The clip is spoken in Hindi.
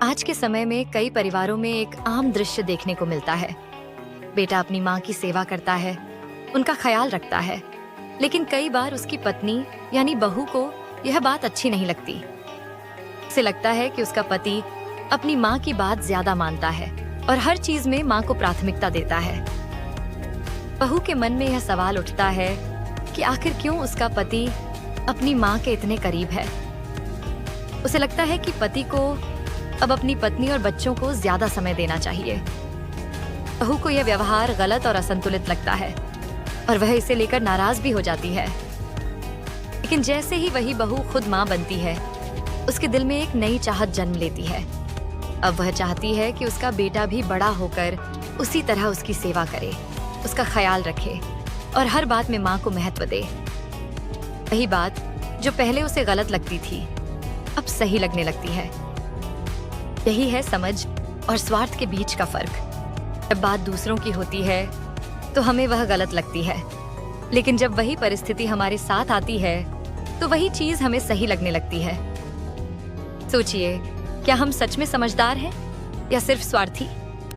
आज के समय में कई परिवारों में एक आम दृश्य देखने को मिलता है। बेटा अपनी माँ की सेवा करता है, उनका ख्याल रखता है, लेकिन कई बार उसकी पत्नी यानी बहू को यह बात अच्छी नहीं लगती। उसे लगता है कि उसका पति अपनी माँ की बात ज्यादा मानता है और हर चीज में माँ को प्राथमिकता देता है। बहू के मन में यह सवाल उठता है कि आखिर क्यों उसका पति अपनी माँ के इतने करीब है। उसे लगता है कि पति को अब अपनी पत्नी और बच्चों को ज्यादा समय देना चाहिए। बहू को यह व्यवहार गलत और असंतुलित लगता है और वह इसे लेकर नाराज भी हो जाती है। लेकिन जैसे ही वही बहू खुद माँ बनती है, उसके दिल में एक नई चाहत जन्म लेती है। अब वह चाहती है कि उसका बेटा भी बड़ा होकर उसी तरह उसकी सेवा करे, उसका ख्याल रखे और हर बात में माँ को महत्व दे। वही बात जो पहले उसे गलत लगती थी, अब सही लगने लगती है। यही है समझ और स्वार्थ के बीच का फर्क। जब बात दूसरों की होती है तो हमें वह गलत लगती है, लेकिन जब वही परिस्थिति हमारे साथ आती है तो वही चीज हमें सही लगने लगती है। सोचिए, क्या हम सच में समझदार हैं या सिर्फ स्वार्थी?